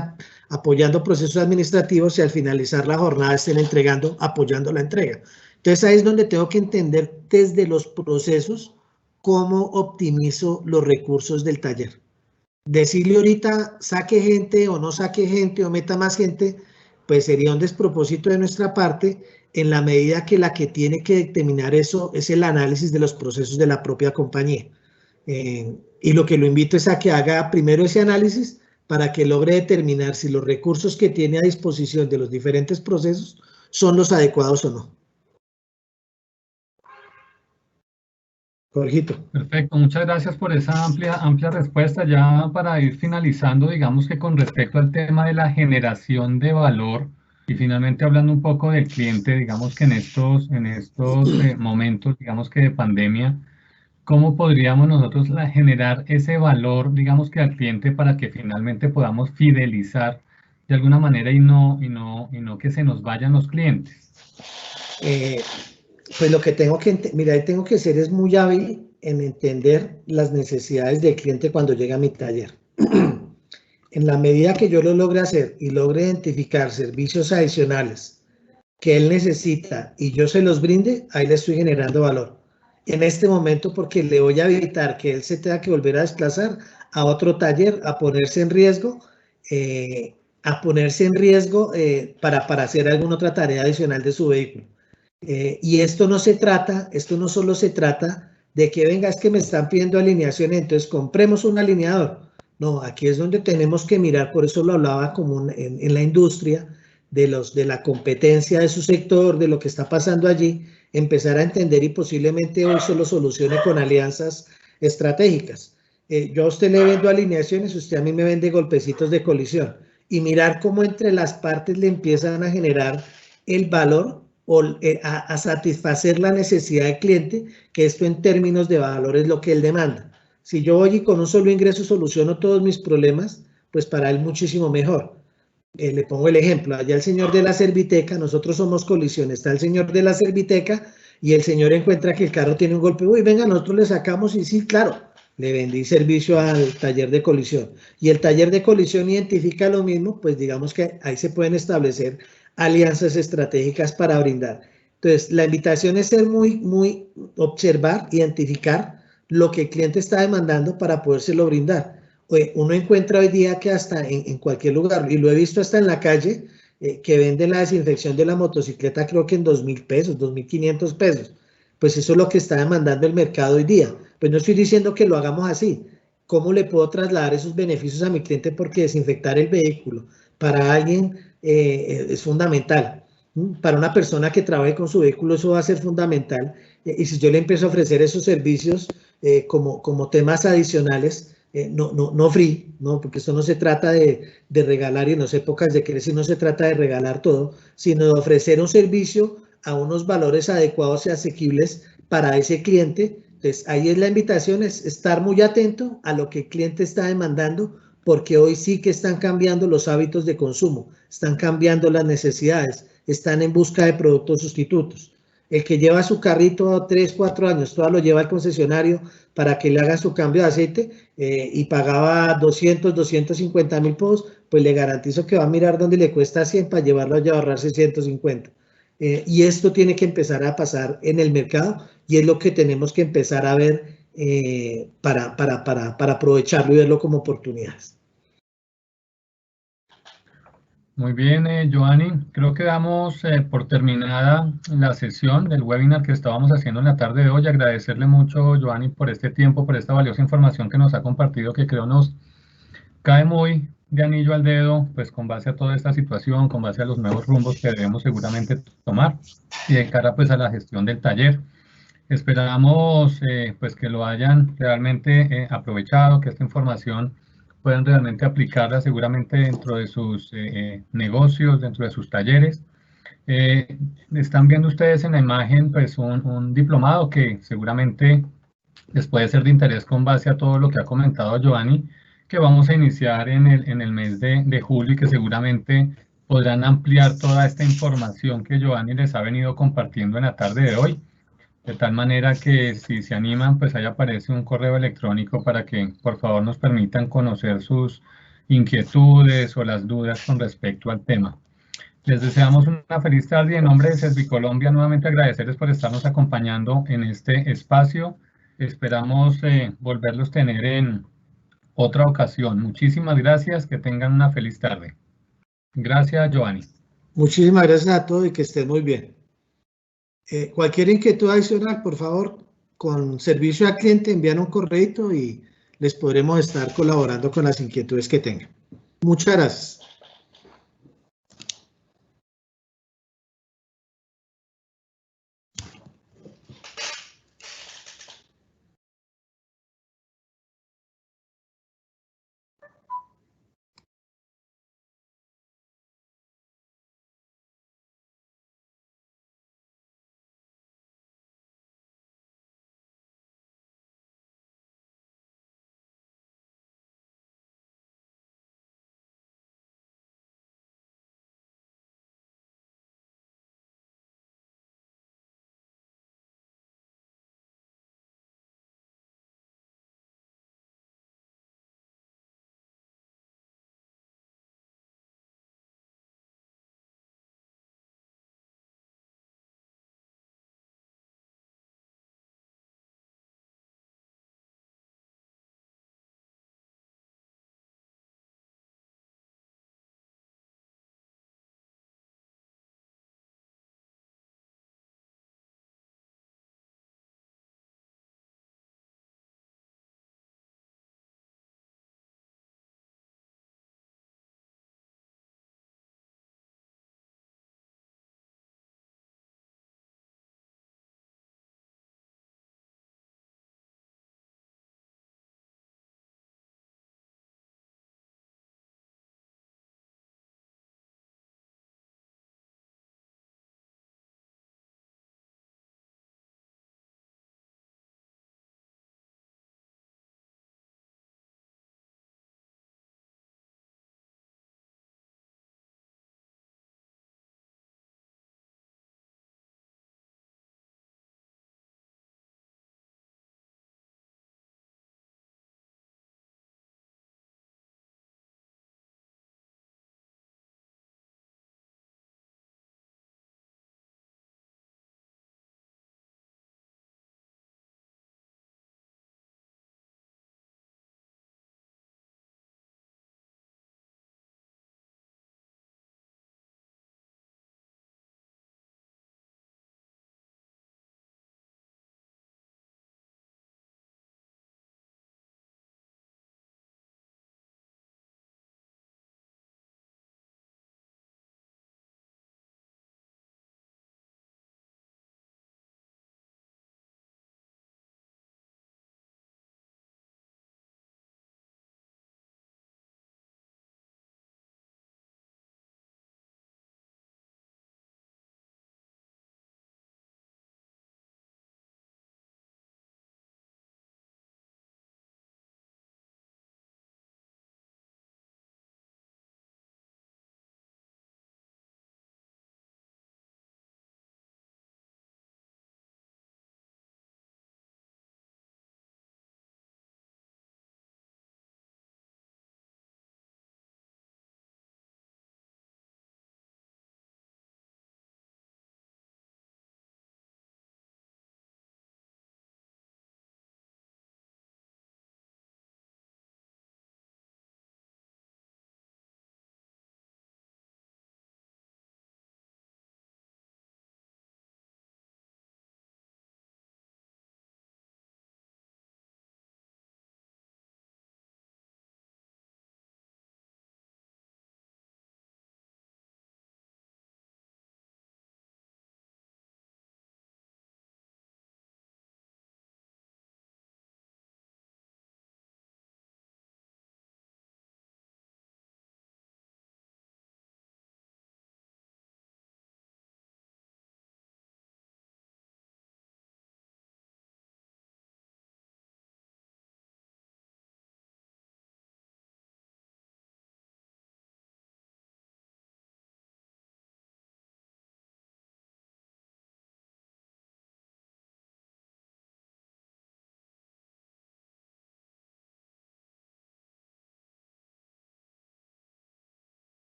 Speaker 1: apoyando procesos administrativos, y al finalizar la jornada estén apoyando la entrega. Entonces ahí es donde tengo que entender desde los procesos cómo optimizo los recursos del taller. Decirle ahorita saque gente o no saque gente o meta más gente, pues sería un despropósito de nuestra parte, en la medida que la que tiene que determinar eso es el análisis de los procesos de la propia compañía. Y lo que lo invito es a que haga primero ese análisis para que logre determinar si los recursos que tiene a disposición de los diferentes procesos son los adecuados o no. Jorgito.
Speaker 2: Perfecto, muchas gracias por esa amplia respuesta. Ya para ir finalizando, digamos que con respecto al tema de la generación de valor y finalmente hablando un poco del cliente, digamos que en estos momentos, digamos que de pandemia, ¿cómo podríamos nosotros generar ese valor, digamos que al cliente, para que finalmente podamos fidelizar de alguna manera y no que se nos vayan los clientes?
Speaker 1: Pues lo que tengo que ser es muy hábil en entender las necesidades del cliente cuando llega a mi taller. En la medida que yo lo logre hacer y logre identificar servicios adicionales que él necesita y yo se los brinde, ahí le estoy generando valor. En este momento, porque le voy a evitar que él se tenga que volver a desplazar a otro taller, a ponerse en riesgo, para hacer alguna otra tarea adicional de su vehículo. Y esto no solo se trata de que venga, es que me están pidiendo alineación, entonces compremos un alineador. No, aquí es donde tenemos que mirar, por eso lo hablaba como en la industria, de la competencia de su sector, de lo que está pasando allí, empezar a entender, y posiblemente hoy solo solucione con alianzas estratégicas. Yo a usted le vendo alineaciones, usted a mí me vende golpecitos de colisión, y mirar cómo entre las partes le empiezan a generar el valor o a satisfacer la necesidad del cliente, que esto en términos de valor es lo que él demanda. Si yo voy y con un solo ingreso soluciono todos mis problemas, pues para él muchísimo mejor. Le pongo el ejemplo, allá el señor de la serviteca, nosotros somos colisión, está el señor de la serviteca y el señor encuentra que el carro tiene un golpe, uy, venga, nosotros le sacamos, y sí, claro, le vendí servicio al taller de colisión y el taller de colisión identifica lo mismo, pues digamos que ahí se pueden establecer alianzas estratégicas para brindar. Entonces, la invitación es ser muy observar, identificar lo que el cliente está demandando para podérselo brindar. Uno encuentra hoy día que hasta en cualquier lugar, y lo he visto hasta en la calle, que venden la desinfección de la motocicleta creo que en 2.000 pesos, 2.500 pesos. Pues eso es lo que está demandando el mercado hoy día. Pues no estoy diciendo que lo hagamos así. ¿Cómo le puedo trasladar esos beneficios a mi cliente? Porque desinfectar el vehículo para alguien es fundamental. Para una persona que trabaje con su vehículo eso va a ser fundamental. Y si yo le empiezo a ofrecer esos servicios como temas adicionales, no free, ¿no? Porque esto no se trata de regalar, y en las épocas de crisis no se trata de regalar todo, sino de ofrecer un servicio a unos valores adecuados y asequibles para ese cliente. Entonces, ahí es la invitación, es estar muy atento a lo que el cliente está demandando, porque hoy sí que están cambiando los hábitos de consumo, están cambiando las necesidades, están en busca de productos sustitutos. El que lleva su carrito 3, 4 años, todo lo lleva al concesionario para que le haga su cambio de aceite y pagaba 200, 250 mil pesos, pues le garantizo que va a mirar dónde le cuesta 100 para llevarlo allá a ahorrarse 150. Y esto tiene que empezar a pasar en el mercado y es lo que tenemos que empezar a ver para aprovecharlo y verlo como oportunidades.
Speaker 2: Muy bien, Giovanni. Creo que damos por terminada la sesión del webinar que estábamos haciendo en la tarde de hoy. Agradecerle mucho, Giovanni, por este tiempo, por esta valiosa información que nos ha compartido, que creo nos cae muy de anillo al dedo, pues con base a toda esta situación, con base a los nuevos rumbos que debemos seguramente tomar y de cara pues a la gestión del taller. Esperamos pues que lo hayan realmente aprovechado, que esta información puedan realmente aplicarla seguramente dentro de sus negocios, dentro de sus talleres. Están viendo ustedes en la imagen pues un diplomado que seguramente les puede ser de interés con base a todo lo que ha comentado Giovanni, que vamos a iniciar en el mes de julio y que seguramente podrán ampliar toda esta información que Giovanni les ha venido compartiendo en la tarde de hoy. De tal manera que si se animan, pues ahí aparece un correo electrónico para que por favor nos permitan conocer sus inquietudes o las dudas con respecto al tema. Les deseamos una feliz tarde y en nombre de Servicolombia nuevamente agradecerles por estarnos acompañando en este espacio. Esperamos volverlos a tener en otra ocasión. Muchísimas gracias, que tengan una feliz tarde. Gracias, Giovanni.
Speaker 1: Muchísimas gracias a todos y que estén muy bien. Cualquier inquietud adicional, por favor, con servicio al cliente, envían un correo y les podremos estar colaborando con las inquietudes que tengan. Muchas gracias.